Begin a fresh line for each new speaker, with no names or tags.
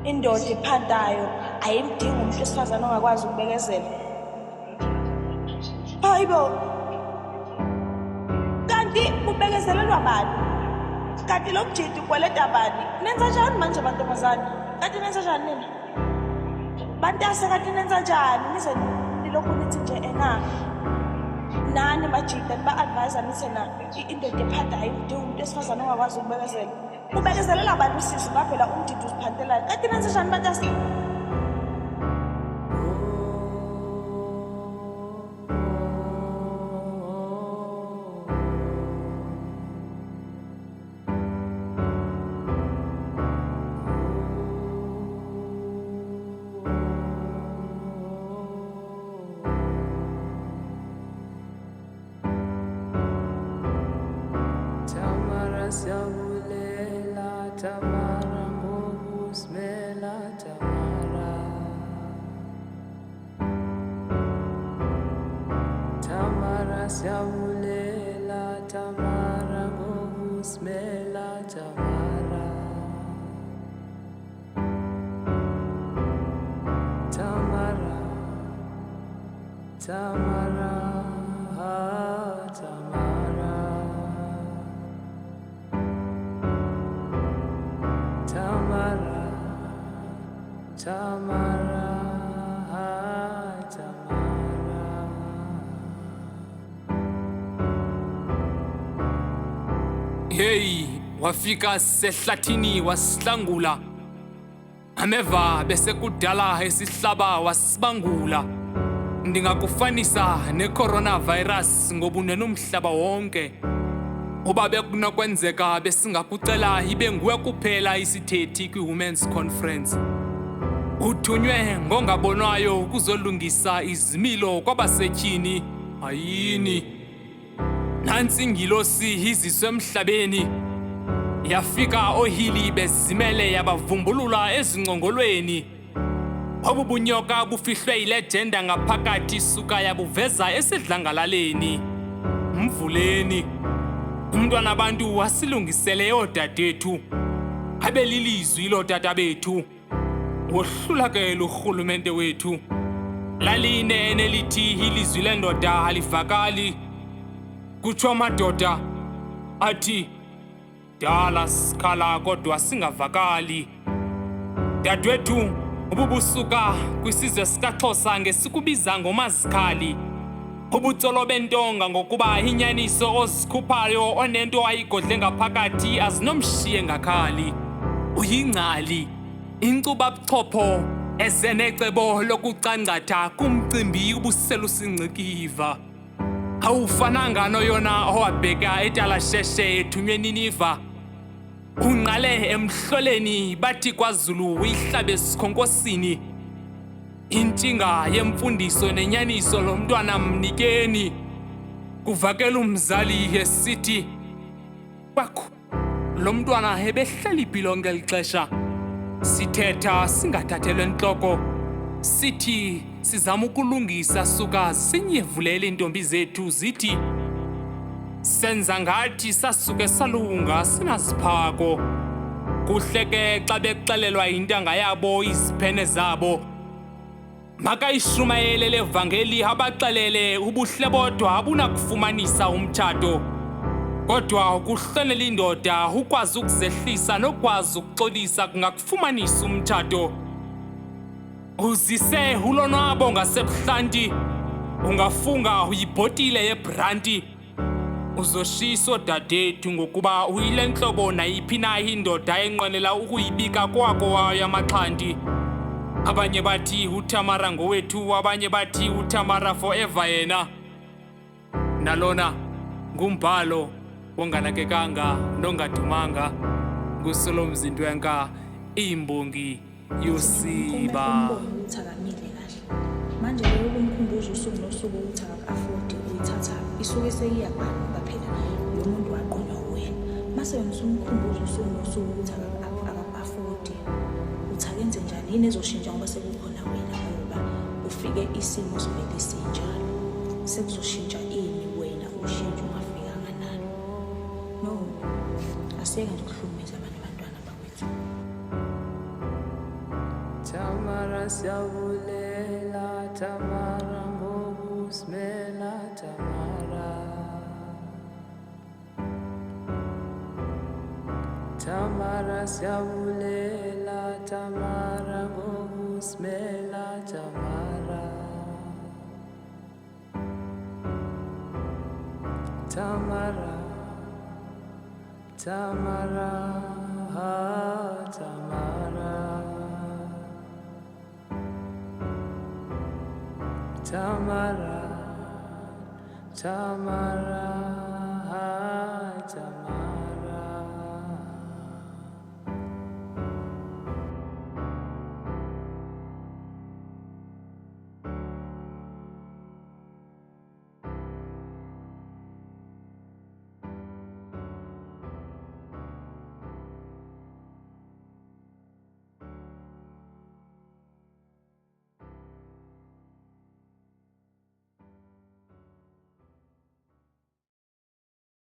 Indoda ephantayo ayimdingi umuntu wesifazane ongakwazi ukubekezela. Hayibo, kanti kubekezelelwa bani? Kanti lo mjidi ukweleta bani? Nenza njani manje bantombazane? Kanti nenza njani nina? Bantase kanti nenza njani? Nize nilokhu nithi nje ena nani majida niba-advise nithi na indoda ephantayo ayimdingi umuntu wesifazane ongakwazi ukubekezela. Ubekezelela abantu usisi baphela umdidi uziphantelayo. Kanti nenza njani bantase?
Siyabulela Tamara ngokusimela Tamara. Tamara siyabulela Tamara ngokusimela Tamara. Tamara, Tamara, Tamara. Tamara, Tamara, Tamara.
Hey, wafika sehlathini wasihlangula. Ameva bese kudala esihlaba wasibangula. Ndingakufanisa ne-coronavirus ngobunene umhlaba wonke. Uba bekunokwenzeka besingakucela ibe nguwe kuphela isithethi kwi-Women's Conference. Uthunywe ngongabonwayo ukuzolungisa izimilo kwabasetyhini. Hayini. Nansi ingilosi iziswe emhlabeni. Yafika ohili bezimele yabavumbulula ezingcongolweni. Obubunyoka bufihlwe ilegenda ngaphakathi suka yabuveza esidlangalaleni. Mvuleni. Umntwana abantu wasilungisele yodadethu. Abelilizwi lodada bethu. Wohlulakele urhulumente wethu. Laline enelithi ilizwi lendoda alivakali. Kutsho amadoda athi dala sikhala kodwa singavakali. Dadwethu ububusuka kwisizwe sikaXhosa ngesikubiza ngomazikhali. Ubutsolo bentonga ngokuba inyaniso ozikhuphayo onento ayigodle ngaphakathi azinomshiye ngakhali. Uyingcali, incuba buchopho esenecebo lokucangcatha kumcimbi ubuselusingcikiva. Awufananga noyona owabheka eTalasheshe ethunywe Niniva. Ungqale emhloleni bathi kwaZulu uyihlabe esikhonkosini. Intshinga yemfundiso nenyaniso lo mntwana mnikeni. Kuvakela umzali esithi kwakho lo mntwana ebehleli impilo ngeli xesha. Sithetha singathathelwe entloko. Sithi sizama ukulungisa suka sinyevulele intombi zethu zithi senza ngathi sasuke salunga sinaziphako. Kuhle ke xa bexelelwa intanga yabo iziphene zabo. Makayishumayele levangeli abaxelele ubuhle bodwa abunakufumanisa umtshato. Kodwa ukuhlonela indoda ukwazi ukuzehlisa nokwazi ukuxolisa kungakufumanisa umtshato. Uzise ulonwabo ngasebuhlanti. Ungafunga uyibhotile yebranti. Uzoshiso dadethu ngokuba uyile ntlobo nayiphi na indoda enqwenela ukuyibika kwako wayo amaxhanti. Abanye bathi uTamara ngowethu, abanye bathi uTamara forever yena. Nalona ngumbhalo wonganakekanga nongadumanga. nguSolomzindwenka imbongi yosiba.
Uthakamile kahle. Manje leyo kumkhumbuza usuku nosuku ukuthi akafodi uyithatha isuke seyiyabani ngoba phela lo muntu waqonywa wena. Mase wena usumkhumbuza usuku nosuku ukuthi akafodi. Uthakenze njani yini ezoshintsha ngoba sekukhona wena ngoba ufike isimo sivele sinjalo. Sekuzoshintsha ini wena ushintsho ungafikanga nalo. No. Asiyeke nje ukuhlukumeza abantwana bakwethu.
siyabulela Tamara ngokusimela Tamara. Tamara siyabulela Tamara ngokusimela Tamara. Tamara, Tamara, Tamara. Tamara, Tamara, Tamara.